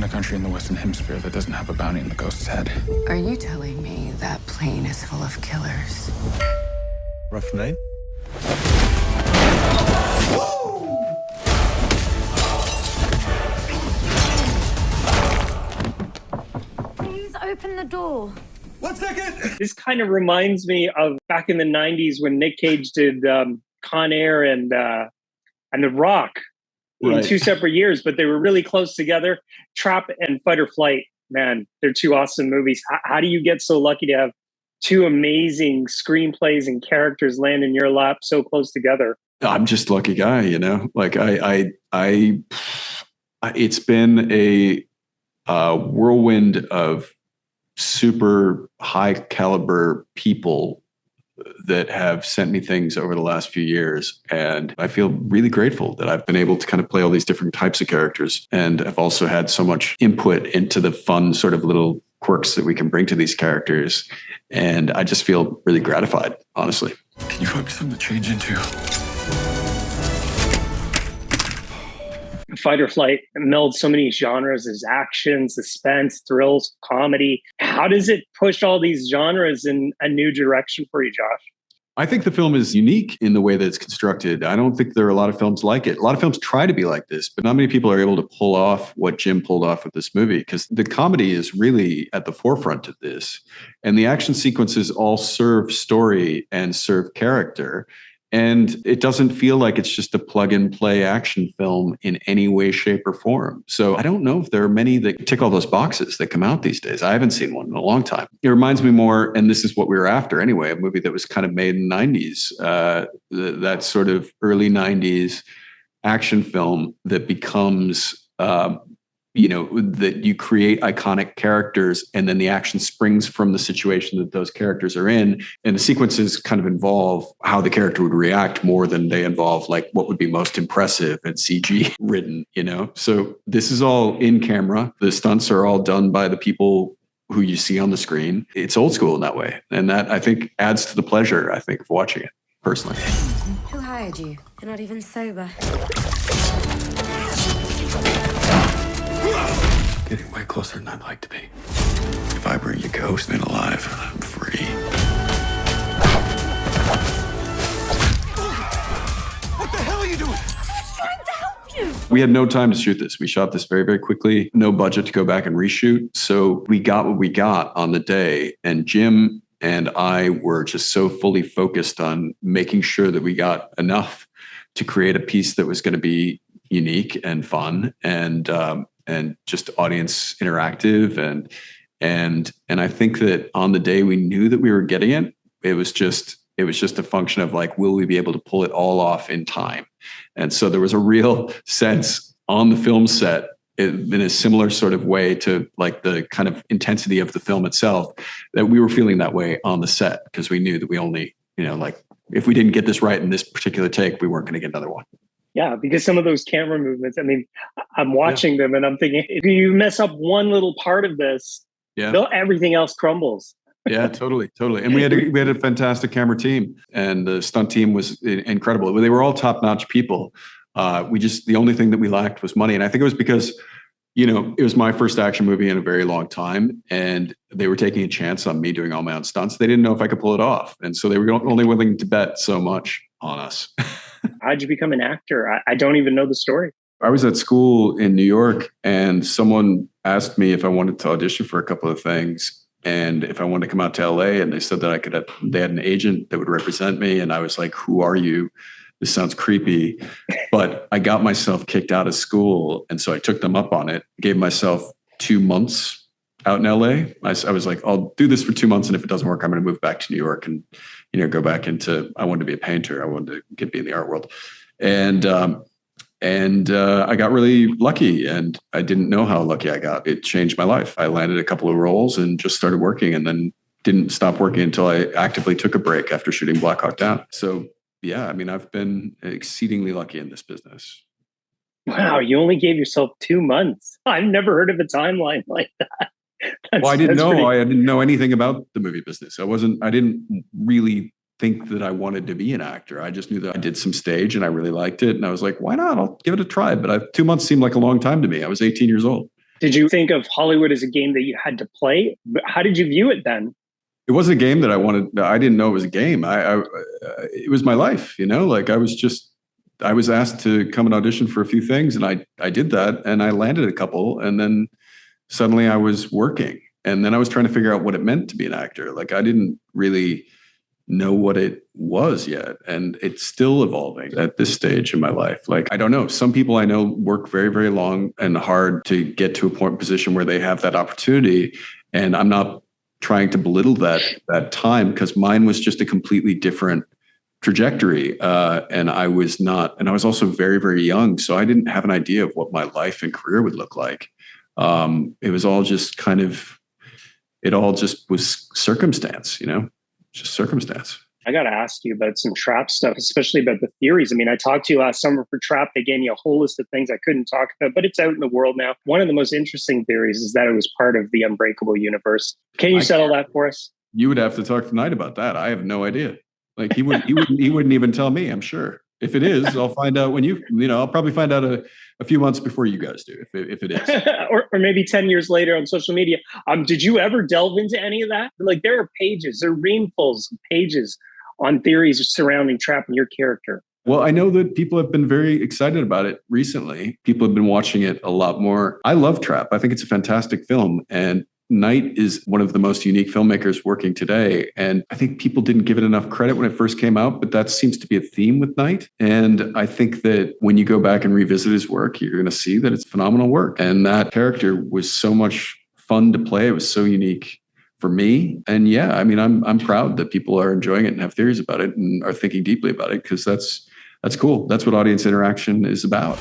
a country in the Western Hemisphere that doesn't have a bounty on the ghost's head. Are you telling me that plane is full of killers? Rough night? Please open the door. 1 second! This kind of reminds me of back in the 90s when Nick Cage did Con Air and The Rock in 2 separate years, but they were really close together. Trap and Fight or Flight, man, they're two awesome movies. How do you get so lucky to have two amazing screenplays and characters land in your lap so close together? I'm just a lucky guy, you know. Like it's been a whirlwind of super high caliber people that have sent me things over the last few years. And I feel really grateful that I've been able to kind of play all these different types of characters. And I've also had so much input into the fun sort of little quirks that we can bring to these characters. And I just feel really gratified, honestly. Can you find me something to change into? Fight or Flight melds so many genres. There's action, suspense, thrills, comedy. How does it push all these genres in a new direction for you, Josh? I think the film is unique in the way that it's constructed. I don't think there are a lot of films like it. A lot of films try to be like this, but not many people are able to pull off what Jim pulled off with this movie, because the comedy is really at the forefront of this. And the action sequences all serve story and serve character. And it doesn't feel like it's just a plug and play action film in any way, shape, or form. So I don't know if there are many that tick all those boxes that come out these days. I haven't seen one in a long time. It reminds me more, and this is what we were after anyway, a movie that was kind of made in the 90s, that sort of early 90s action film that becomes, that you create iconic characters and then the action springs from the situation that those characters are in. And the sequences kind of involve how the character would react more than they involve like what would be most impressive and CG written, you know? So this is all in camera. The stunts are all done by the people who you see on the screen. It's old school in that way. And that I think adds to the pleasure, I think, of watching it personally. Who hired you? You're not even sober. Getting way closer than I'd like to be. If I bring you ghost and alive, I'm free. What the hell are you doing? Trying to help you. We had no time to shoot this. We shot this very, very quickly. No budget to go back and reshoot. So we got what we got on the day. And Jim and I were just so fully focused on making sure that we got enough to create a piece that was going to be unique and fun and just audience interactive. And I think that on the day we knew that we were getting it, it was just a function of like, will we be able to pull it all off in time? And so there was a real sense on the film set in a similar sort of way to like the kind of intensity of the film itself, that we were feeling that way on the set, because we knew that we only, like if we didn't get this right in this particular take, we weren't going to get another one. Yeah, because some of those camera movements, I mean, I'm watching them and I'm thinking, if you mess up one little part of this, everything else crumbles. Yeah, totally. And we had a fantastic camera team, and the stunt team was incredible. They were all top-notch people. The only thing that we lacked was money. And I think it was because, it was my first action movie in a very long time, and they were taking a chance on me doing all my own stunts. They didn't know if I could pull it off. And so they were only willing to bet so much on us. How'd you become an actor? I don't even know the story. I was at school in New York, and someone asked me if I wanted to audition for a couple of things and if I wanted to come out to LA, and they said that they had an agent that would represent me. And I was like, who are you? This sounds creepy, but I got myself kicked out of school. And so I took them up on it, gave myself 2 months out in LA. I was like, I'll do this for 2 months. And if it doesn't work, I'm going to move back to New York and, go back into, I wanted to be a painter. I wanted to be in the art world. And I got really lucky, and I didn't know how lucky I got. It changed my life. I landed a couple of roles and just started working, and then didn't stop working until I actively took a break after shooting Black Hawk Down. So yeah, I mean, I've been exceedingly lucky in this business. Wow, you only gave yourself 2 months. I've never heard of a timeline like that. Well, I didn't know. I didn't know anything about the movie business. I didn't really think that I wanted to be an actor. I just knew that I did some stage and I really liked it. And I was like, why not? I'll give it a try. But 2 months seemed like a long time to me. I was 18 years old. Did you think of Hollywood as a game that you had to play? How did you view it then? It wasn't a game that I wanted. I didn't know it was a game. It was my life, like I was asked to come and audition for a few things, and I did that, and I landed a couple, and then suddenly I was working, and then I was trying to figure out what it meant to be an actor. Like I didn't really know what it was yet, and it's still evolving at this stage in my life. Like I don't know. Some people I know work very, very long and hard to get to a position where they have that opportunity, and I'm not trying to belittle that time, because mine was just a completely different trajectory. And I was also very, very young. So I didn't have an idea of what my life and career would look like. It was all just it all just was circumstance, just circumstance. I got to ask you about some Trap stuff, especially about the theories. I mean, I talked to you last summer for Trap. They gave me a whole list of things I couldn't talk about, but it's out in the world now. One of the most interesting theories is that it was part of the Unbreakable universe. Can you settle that for us? You would have to talk to Knight about that. I have no idea. Like he wouldn't even tell me, I'm sure. If it is, I'll find out when I'll probably find out a few months before you guys do, if it is. or maybe 10 years later on social media. Did you ever delve into any of that? Like there are reamfuls of pages on theories surrounding Trap and your character. Well, I know that people have been very excited about it recently. People have been watching it a lot more. I love Trap. I think it's a fantastic film. And Knight is one of the most unique filmmakers working today. And I think people didn't give it enough credit when it first came out, but that seems to be a theme with Knight. And I think that when you go back and revisit his work, you're going to see that it's phenomenal work. And that character was so much fun to play. It was so unique for me. And yeah, I mean, I'm proud that people are enjoying it and have theories about it and are thinking deeply about it, because that's cool. That's what audience interaction is about.